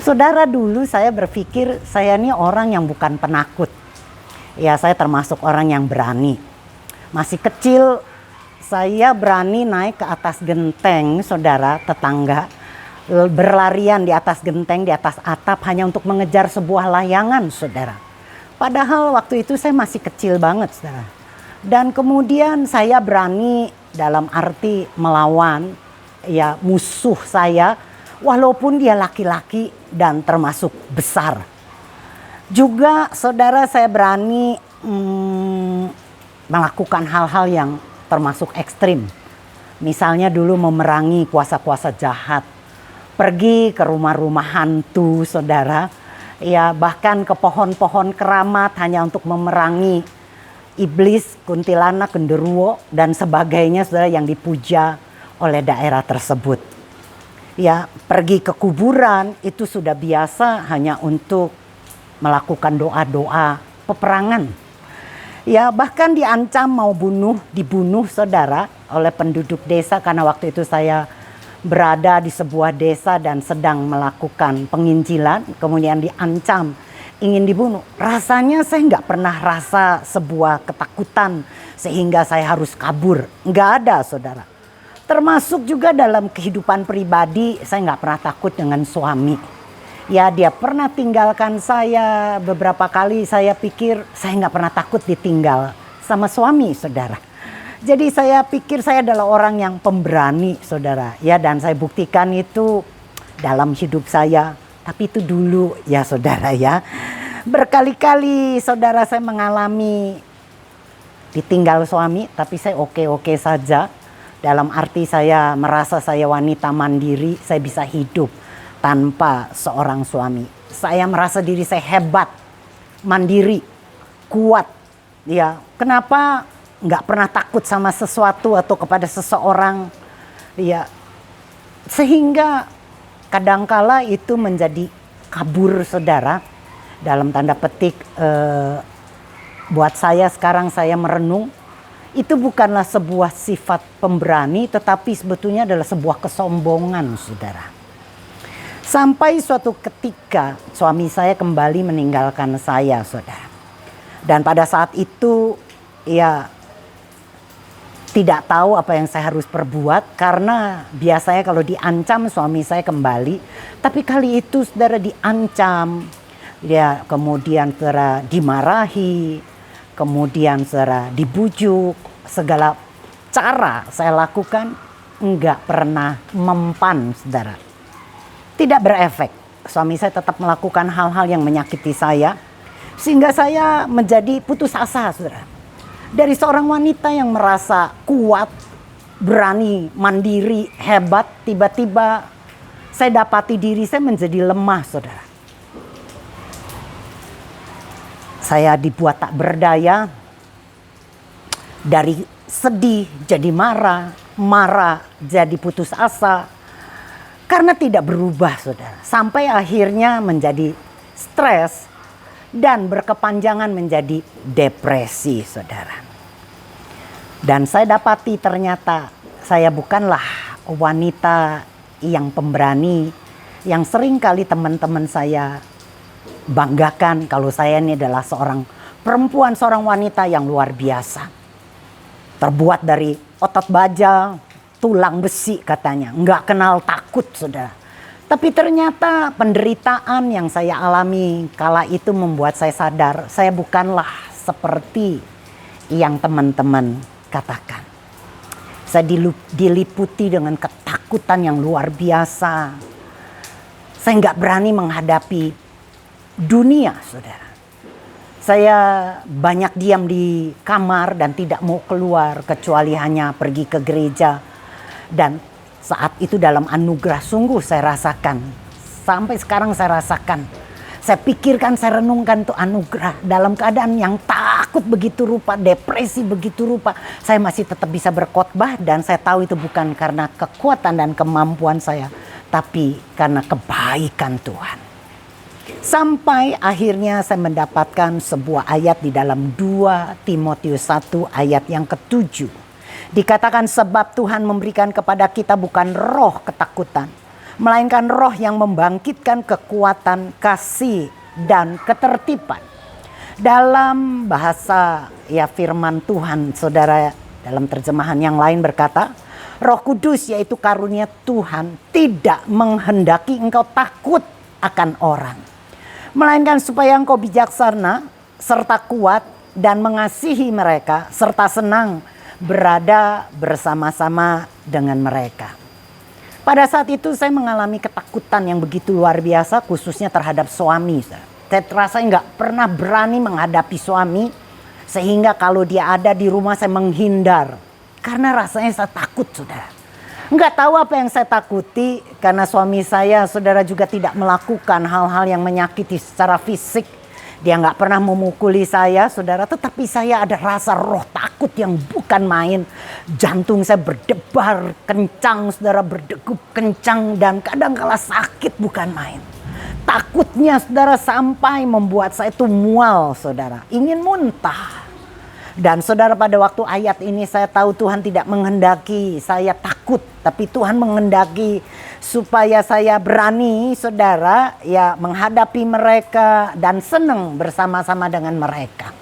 Saudara, dulu saya berpikir saya ini orang yang bukan penakut. Ya, saya termasuk orang yang berani. Masih kecil saya berani naik ke atas genteng saudara tetangga. Berlarian di atas genteng, di atas atap hanya untuk mengejar sebuah layangan saudara. Padahal waktu itu saya masih kecil banget saudara. Dan kemudian saya berani dalam arti melawan ya musuh saya. Walaupun dia laki-laki dan termasuk besar. Juga saudara saya berani melakukan hal-hal yang termasuk ekstrim. Misalnya dulu memerangi kuasa-kuasa jahat. Pergi ke rumah-rumah hantu saudara. Ya bahkan ke pohon-pohon keramat hanya untuk memerangi iblis, kuntilanak, genderuwo dan sebagainya saudara yang dipuja oleh daerah tersebut. Ya, pergi ke kuburan itu sudah biasa hanya untuk melakukan doa-doa peperangan. Ya, bahkan diancam mau dibunuh saudara oleh penduduk desa karena waktu itu saya berada di sebuah desa dan sedang melakukan penginjilan, kemudian diancam ingin dibunuh. Rasanya saya nggak pernah rasa sebuah ketakutan sehingga saya harus kabur. Nggak ada saudara. Termasuk juga dalam kehidupan pribadi, saya nggak pernah takut dengan suami. Ya dia pernah tinggalkan saya beberapa kali, saya pikir saya nggak pernah takut ditinggal sama suami saudara. Jadi saya pikir saya adalah orang yang pemberani saudara. Ya dan saya buktikan itu dalam hidup saya. Tapi itu dulu ya saudara ya. Berkali-kali saudara saya mengalami ditinggal suami, tapi saya oke-oke saja. Dalam arti saya merasa saya wanita mandiri, saya bisa hidup tanpa seorang suami. Saya merasa diri saya hebat, mandiri, kuat. Ya, kenapa nggak pernah takut sama sesuatu atau kepada seseorang? Ya, sehingga kadangkala itu menjadi kabur saudara. Dalam tanda petik, buat saya sekarang saya merenung. Itu bukanlah sebuah sifat pemberani, tetapi sebetulnya adalah sebuah kesombongan, saudara. Sampai suatu ketika suami saya kembali meninggalkan saya, saudara. Dan pada saat itu, ya tidak tahu apa yang saya harus perbuat. Karena biasanya kalau diancam suami saya kembali. Tapi kali itu saudara diancam, ya kemudian saudara dimarahi. Kemudian saudara dibujuk, segala cara saya lakukan enggak pernah mempan saudara. Tidak berefek, suami saya tetap melakukan hal-hal yang menyakiti saya. Sehingga saya menjadi putus asa saudara. Dari seorang wanita yang merasa kuat, berani, mandiri, hebat, tiba-tiba saya dapati diri saya menjadi lemah saudara. Saya dibuat tak berdaya, dari sedih jadi marah, marah jadi putus asa, karena tidak berubah saudara. Sampai akhirnya menjadi stres dan berkepanjangan menjadi depresi saudara. Dan saya dapati ternyata saya bukanlah wanita yang pemberani, yang sering kali teman-teman saya banggakan kalau saya ini adalah seorang perempuan, seorang wanita yang luar biasa. Terbuat dari otot baja, tulang besi katanya. Nggak kenal takut saudara. Tapi ternyata penderitaan yang saya alami kala itu membuat saya sadar. Saya bukanlah seperti yang teman-teman katakan. Saya diliputi dengan ketakutan yang luar biasa. Saya nggak berani menghadapi dunia saudara. Saya banyak diam di kamar dan tidak mau keluar kecuali hanya pergi ke gereja. Dan saat itu dalam anugerah sungguh saya rasakan. Sampai sekarang saya rasakan. Saya pikirkan, saya renungkan itu anugerah. Dalam keadaan yang takut begitu rupa, depresi begitu rupa. Saya masih tetap bisa berkhotbah dan saya tahu itu bukan karena kekuatan dan kemampuan saya. Tapi karena kebaikan Tuhan. Sampai akhirnya saya mendapatkan sebuah ayat di dalam 2 Timotius 1 ayat yang ke-7. Dikatakan sebab Tuhan memberikan kepada kita bukan roh ketakutan. melainkan roh yang membangkitkan kekuatan, kasih, dan ketertiban. Dalam bahasa ya firman Tuhan, saudara, dalam terjemahan yang lain berkata, Roh Kudus yaitu karunia Tuhan tidak menghendaki engkau takut akan orang, melainkan supaya engkau bijaksana serta kuat dan mengasihi mereka serta senang berada bersama-sama dengan mereka. Pada saat itu saya mengalami ketakutan yang begitu luar biasa, khususnya terhadap suami. Saya rasanya nggak pernah berani menghadapi suami, sehingga kalau dia ada di rumah saya menghindar. Karena rasanya saya takut, saudara. Nggak tahu apa yang saya takuti, karena suami saya, saudara, juga tidak melakukan hal-hal yang menyakiti secara fisik. Dia nggak pernah memukuli saya, saudara, tetapi saya ada rasa roh takut yang bukan main. Jantung saya berdebar kencang, saudara, berdegup kencang, dan kadang kala sakit bukan main. Takutnya, saudara, sampai membuat saya itu mual, saudara, ingin muntah. Dan saudara, pada waktu ayat ini saya tahu Tuhan tidak menghendaki saya takut, tapi Tuhan menghendaki supaya saya berani, saudara, ya menghadapi mereka dan senang bersama-sama dengan mereka.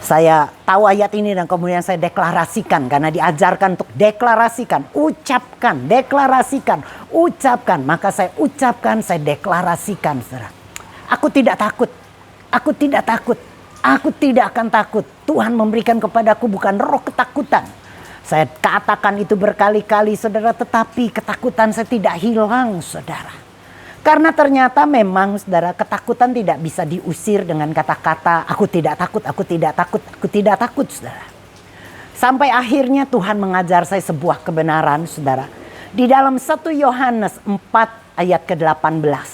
Saya tahu ayat ini dan kemudian saya deklarasikan, karena diajarkan untuk deklarasikan, ucapkan, deklarasikan, ucapkan. Maka saya ucapkan, saya deklarasikan, saudara. Aku tidak takut, aku tidak takut, aku tidak akan takut. Tuhan memberikan kepadaku bukan roh ketakutan. Saya katakan itu berkali-kali, saudara, tetapi ketakutan saya tidak hilang, saudara. Karena ternyata memang, saudara, ketakutan tidak bisa diusir dengan kata-kata aku tidak takut, aku tidak takut, aku tidak takut, saudara. Sampai akhirnya Tuhan mengajar saya sebuah kebenaran, saudara. Di dalam 1 Yohanes 4 ayat ke-18.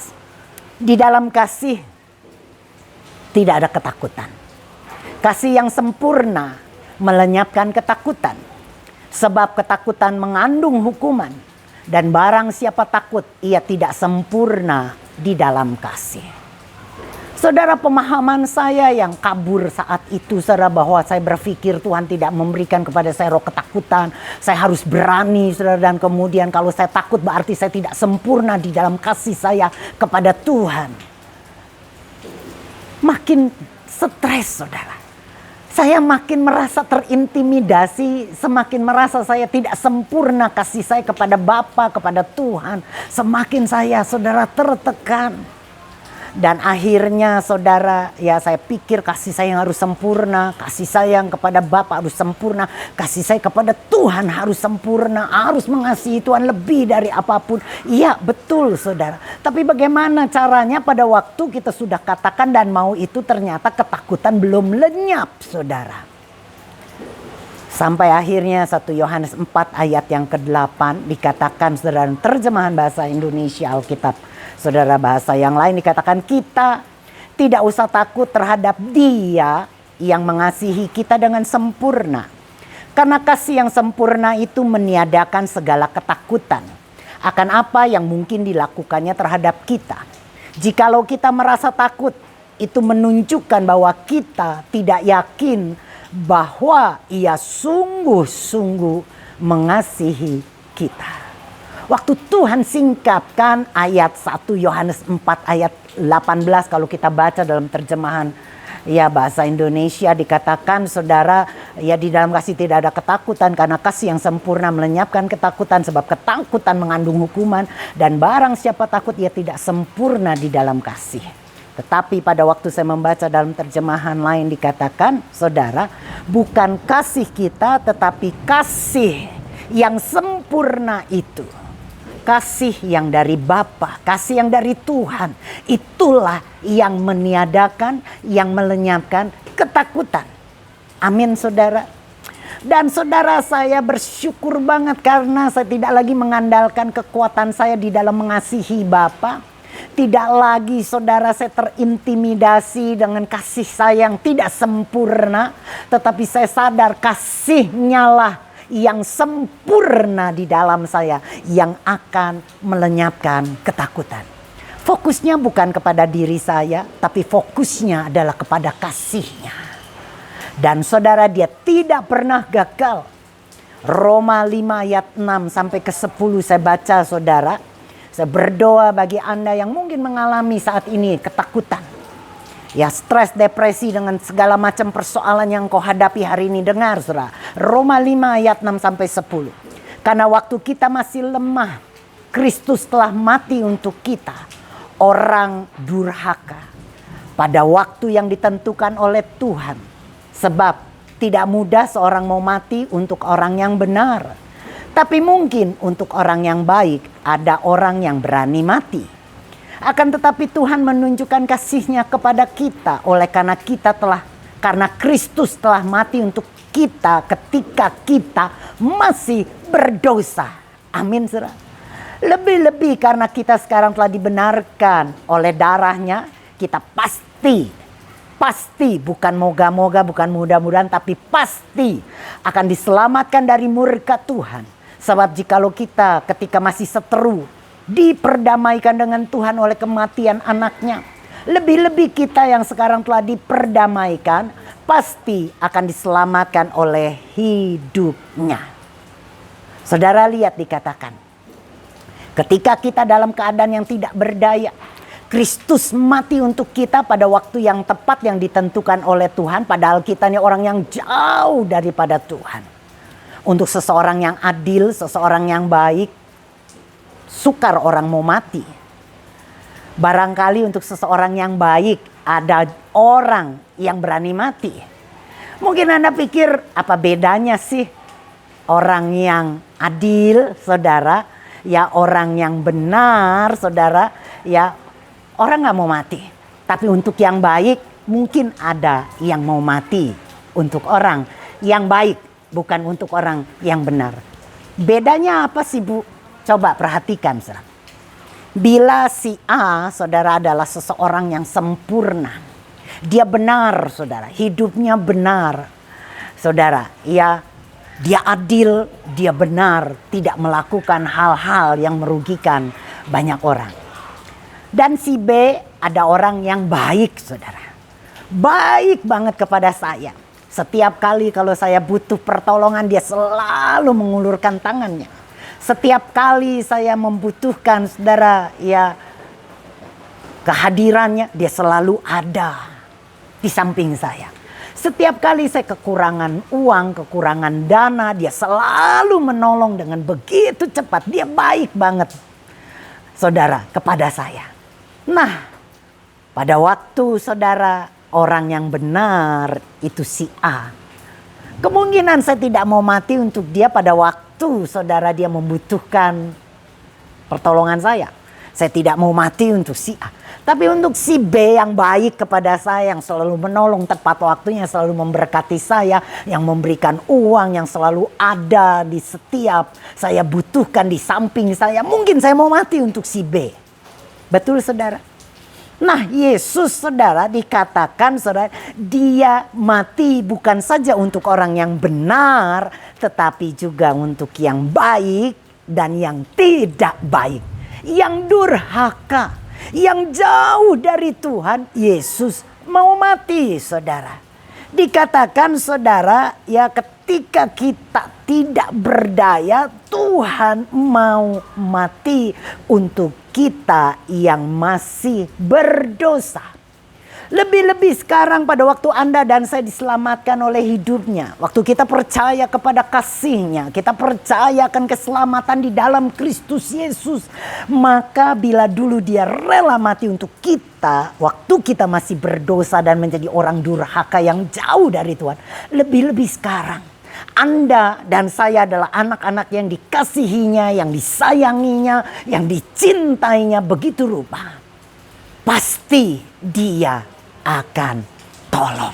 Di dalam kasih tidak ada ketakutan. Kasih yang sempurna melenyapkan ketakutan. Sebab ketakutan mengandung hukuman. Dan barang siapa takut, ia tidak sempurna di dalam kasih. Saudara, pemahaman saya yang kabur saat itu, saudara, bahwa saya berpikir Tuhan tidak memberikan kepada saya roh ketakutan. Saya harus berani, saudara, dan kemudian kalau saya takut berarti saya tidak sempurna di dalam kasih saya kepada Tuhan. Makin stres, saudara. Saya makin merasa terintimidasi, semakin merasa saya tidak sempurna kasih saya kepada Bapa, kepada Tuhan. Semakin saya, saudara, tertekan. Dan akhirnya, saudara, ya saya pikir kasih sayang harus sempurna. Kasih sayang kepada Bapa harus sempurna. Kasih saya kepada Tuhan harus sempurna. Harus mengasihi Tuhan lebih dari apapun. Iya, betul, saudara. Tapi bagaimana caranya pada waktu kita sudah katakan dan mau itu, ternyata ketakutan belum lenyap, saudara. Sampai akhirnya 1 Yohanes 4 ayat yang ke-8 dikatakan, saudara, terjemahan bahasa Indonesia Alkitab. Saudara, bahasa yang lain dikatakan kita tidak usah takut terhadap Dia yang mengasihi kita dengan sempurna. Karena kasih yang sempurna itu meniadakan segala ketakutan akan apa yang mungkin dilakukannya terhadap kita. Jikalau kita merasa takut, itu menunjukkan bahwa kita tidak yakin bahwa Ia sungguh-sungguh mengasihi kita. Waktu Tuhan singkapkan ayat 1 Yohanes 4 ayat 18, kalau kita baca dalam terjemahan ya bahasa Indonesia dikatakan, saudara, ya di dalam kasih tidak ada ketakutan karena kasih yang sempurna melenyapkan ketakutan, sebab ketakutan mengandung hukuman dan barang siapa takut ia tidak sempurna di dalam kasih. Tetapi pada waktu saya membaca dalam terjemahan lain dikatakan, saudara, bukan kasih kita tetapi kasih yang sempurna itu. Kasih yang dari Bapa, kasih yang dari Tuhan, itulah yang meniadakan, yang melenyapkan ketakutan. Amin, saudara. Dan saudara, saya bersyukur banget karena saya tidak lagi mengandalkan kekuatan saya di dalam mengasihi Bapa. Tidak lagi, saudara, saya terintimidasi dengan kasih sayang tidak sempurna. Tetapi saya sadar kasihnya lah yang sempurna di dalam saya yang akan melenyapkan ketakutan. Fokusnya bukan kepada diri saya, tapi fokusnya adalah kepada kasihnya. Dan saudara, Dia tidak pernah gagal Roma 5 ayat 6 sampai ke 10 saya baca saudara. Saya berdoa bagi Anda yang mungkin mengalami saat ini ketakutan. Ya, stres, depresi dengan segala macam persoalan yang kau hadapi hari ini. Dengar saudara. Roma 5 ayat 6 sampai 10. Karena waktu kita masih lemah, Kristus telah mati untuk kita, orang durhaka. Pada waktu yang ditentukan oleh Tuhan. Sebab tidak mudah seorang mau mati untuk orang yang benar. Tapi mungkin untuk orang yang baik ada orang yang berani mati. Akan tetapi Tuhan menunjukkan kasih-Nya kepada kita karena Kristus telah mati untuk kita ketika kita masih berdosa. Amin, saudara. Lebih-lebih karena kita sekarang telah dibenarkan oleh darah-Nya, kita pasti bukan moga-moga, bukan mudah-mudahan, tapi pasti akan diselamatkan dari murka Tuhan. Sebab jikalau kita ketika masih seteru diperdamaikan dengan Tuhan oleh kematian anaknya, lebih-lebih kita yang sekarang telah diperdamaikan pasti akan diselamatkan oleh hidupnya. Saudara lihat dikatakan, ketika kita dalam keadaan yang tidak berdaya, Kristus mati untuk kita pada waktu yang tepat yang ditentukan oleh Tuhan. Padahal kita ini orang yang jauh daripada Tuhan. Untuk seseorang yang adil, seseorang yang baik, sukar orang mau mati. Barangkali untuk seseorang yang baik, ada orang yang berani mati. Mungkin Anda pikir, apa bedanya sih orang yang adil, saudara, ya orang yang benar, saudara, ya orang gak mau mati. Tapi untuk yang baik, mungkin ada yang mau mati. Untuk orang yang baik, bukan untuk orang yang benar. Bedanya apa sih, Bu? Coba perhatikan, saudara. Bila si A, saudara, adalah seseorang yang sempurna. Dia benar, saudara. Hidupnya benar. Saudara, ya, dia adil, dia benar. Tidak melakukan hal-hal yang merugikan banyak orang. Dan si B ada orang yang baik, saudara. Baik banget kepada saya. Setiap kali kalau saya butuh pertolongan, dia selalu mengulurkan tangannya. Setiap kali saya membutuhkan, saudara, ya kehadirannya, dia selalu ada di samping saya. Setiap kali saya kekurangan uang, kekurangan dana, dia selalu menolong dengan begitu cepat. Dia baik banget, saudara, kepada saya. Nah, pada waktu saudara, orang yang benar itu si A. Kemungkinan saya tidak mau mati untuk dia pada waktu saudara dia membutuhkan pertolongan saya. Saya tidak mau mati untuk si A. Tapi untuk si B yang baik kepada saya, yang selalu menolong tepat waktunya, selalu memberkati saya, yang memberikan uang, yang selalu ada di setiap saya butuhkan di samping saya. Mungkin saya mau mati untuk si B. Betul, saudara? Nah, Yesus, saudara, dikatakan, saudara, dia mati bukan saja untuk orang yang benar, tetapi juga untuk yang baik dan yang tidak baik. Yang durhaka, yang jauh dari Tuhan, Yesus mau mati, saudara. Dikatakan, saudara, ya ketika kita tidak berdaya, Tuhan mau mati untuk kita yang masih berdosa. Lebih-lebih sekarang pada waktu Anda dan saya diselamatkan oleh hidupnya. Waktu kita percaya kepada kasih-Nya, kita percaya akan keselamatan di dalam Kristus Yesus. Maka bila dulu dia rela mati untuk kita, waktu kita masih berdosa dan menjadi orang durhaka yang jauh dari Tuhan. Lebih-lebih sekarang, Anda dan saya adalah anak-anak yang dikasihinya, yang disayanginya, yang dicintainya begitu rupa. Pasti dia akan tolong.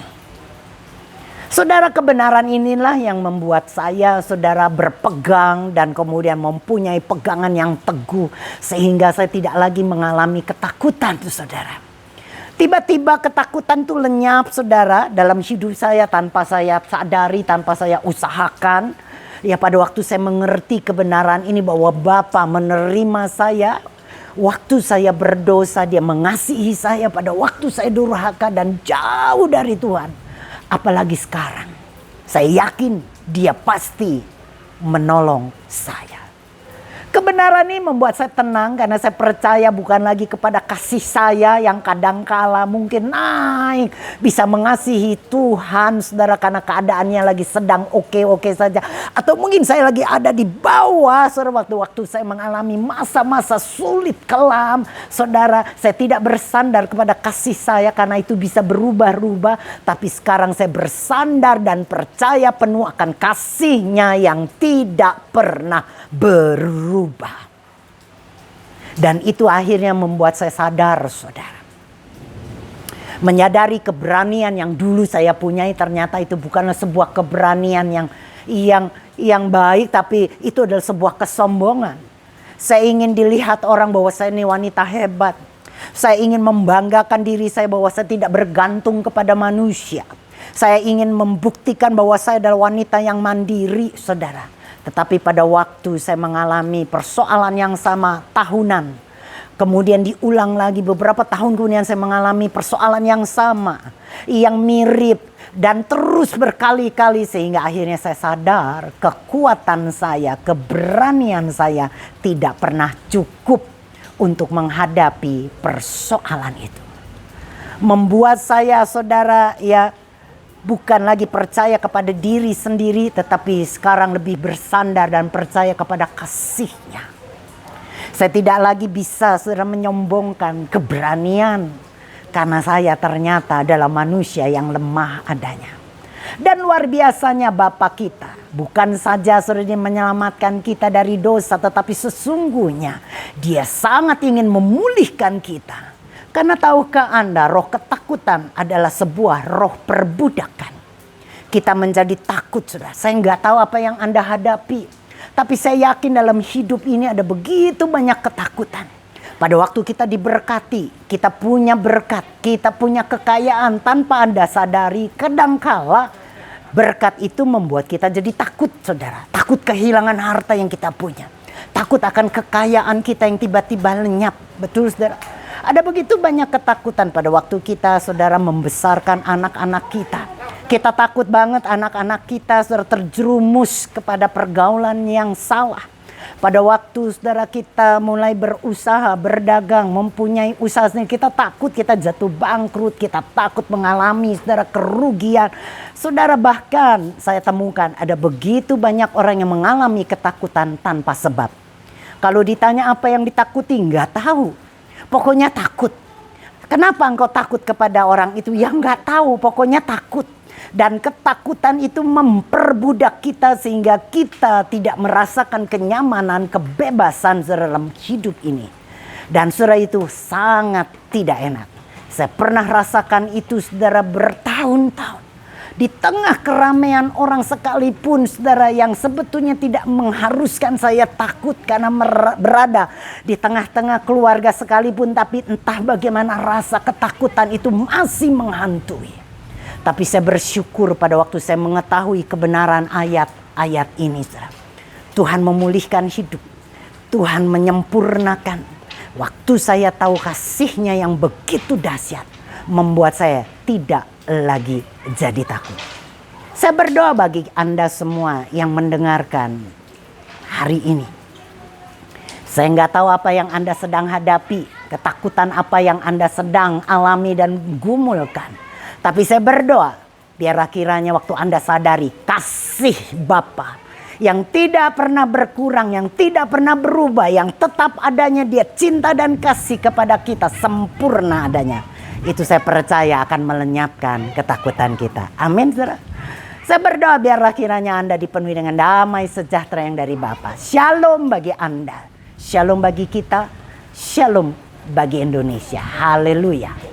Saudara, kebenaran inilah yang membuat saya, saudara, berpegang dan kemudian mempunyai pegangan yang teguh. Sehingga saya tidak lagi mengalami ketakutan, saudara. Tiba-tiba ketakutan itu lenyap, saudara, dalam hidup saya tanpa saya sadari, tanpa saya usahakan. Ya, pada waktu saya mengerti kebenaran ini bahwa Bapa menerima saya. Waktu saya berdosa, dia mengasihi saya pada waktu saya durhaka dan jauh dari Tuhan. Apalagi sekarang, saya yakin dia pasti menolong saya. Kebenaran ini membuat saya tenang karena saya percaya bukan lagi kepada kasih saya yang kadangkala mungkin naik. Bisa mengasihi Tuhan saudara karena keadaannya lagi sedang oke-oke saja. Atau mungkin saya lagi ada di bawah saudara waktu-waktu saya mengalami masa-masa sulit kelam. Saudara, saya tidak bersandar kepada kasih saya karena itu bisa berubah-ubah. Tapi sekarang saya bersandar dan percaya penuh akan kasih-Nya yang tidak pernah berubah. Dan itu akhirnya membuat saya sadar, saudara. Menyadari keberanian yang dulu saya punyai ternyata itu bukanlah sebuah keberanian yang baik, tapi itu adalah sebuah kesombongan. Saya ingin dilihat orang bahwa saya ini wanita hebat. Saya ingin membanggakan diri saya bahwa saya tidak bergantung kepada manusia. Saya ingin membuktikan bahwa saya adalah wanita yang mandiri, saudara. Tetapi pada waktu saya mengalami persoalan yang sama tahunan. Kemudian diulang lagi beberapa tahun kemudian saya mengalami persoalan yang sama. Yang mirip dan terus berkali-kali sehingga akhirnya saya sadar kekuatan saya, keberanian saya tidak pernah cukup untuk menghadapi persoalan itu. Membuat saya saudara bukan lagi percaya kepada diri sendiri, tetapi sekarang lebih bersandar dan percaya kepada kasih-Nya. Saya tidak lagi bisa saudara menyombongkan keberanian, karena saya ternyata adalah manusia yang lemah adanya. Dan luar biasanya Bapa kita, bukan saja saudara Dia menyelamatkan kita dari dosa, tetapi sesungguhnya Dia sangat ingin memulihkan kita. Karena tahukah Anda, roh ketakutan adalah sebuah roh perbudakan. Kita menjadi takut, saudara. Saya nggak tahu apa yang Anda hadapi. Tapi saya yakin dalam hidup ini ada begitu banyak ketakutan. Pada waktu kita diberkati, kita punya berkat, kita punya kekayaan tanpa Anda sadari. Kadangkala berkat itu membuat kita jadi takut, saudara. Takut kehilangan harta yang kita punya. Takut akan kekayaan kita yang tiba-tiba lenyap. Betul, saudara? Ada begitu banyak ketakutan pada waktu kita saudara membesarkan anak-anak kita. Kita takut banget anak-anak kita saudara terjerumus kepada pergaulan yang salah. Pada waktu saudara kita mulai berusaha, berdagang, mempunyai usaha sendiri, kita takut kita jatuh bangkrut, kita takut mengalami saudara kerugian. Saudara, bahkan saya temukan ada begitu banyak orang yang mengalami ketakutan tanpa sebab. Kalau ditanya apa yang ditakuti, nggak tahu. Pokoknya takut. Kenapa engkau takut kepada orang itu? Ya nggak tahu, pokoknya takut. Dan ketakutan itu memperbudak kita sehingga kita tidak merasakan kenyamanan, kebebasan dalam hidup ini. Dan saudara, itu sangat tidak enak. Saya pernah rasakan itu saudara bertahun-tahun. Di tengah keramaian orang sekalipun saudara yang sebetulnya tidak mengharuskan saya takut karena berada di tengah-tengah keluarga sekalipun. Tapi entah bagaimana rasa ketakutan itu masih menghantui. Tapi saya bersyukur pada waktu saya mengetahui kebenaran ayat-ayat ini. Saudara. Tuhan memulihkan hidup. Tuhan menyempurnakan. Waktu saya tahu kasih-Nya yang begitu dahsyat. Membuat saya tidak lagi jadi takut. Saya berdoa bagi Anda semua yang mendengarkan hari ini. Saya nggak tahu apa yang Anda sedang hadapi, ketakutan apa yang Anda sedang alami dan gumulkan. Tapi saya berdoa, biar kiranya waktu Anda sadari kasih Bapa yang tidak pernah berkurang, yang tidak pernah berubah, yang tetap adanya Dia cinta dan kasih kepada kita sempurna adanya. Itu saya percaya akan melenyapkan ketakutan kita. Amin, saudara. Saya berdoa biarlah kiranya Anda dipenuhi dengan damai sejahtera yang dari Bapa. Shalom bagi Anda. Shalom bagi kita. Shalom bagi Indonesia. Haleluya.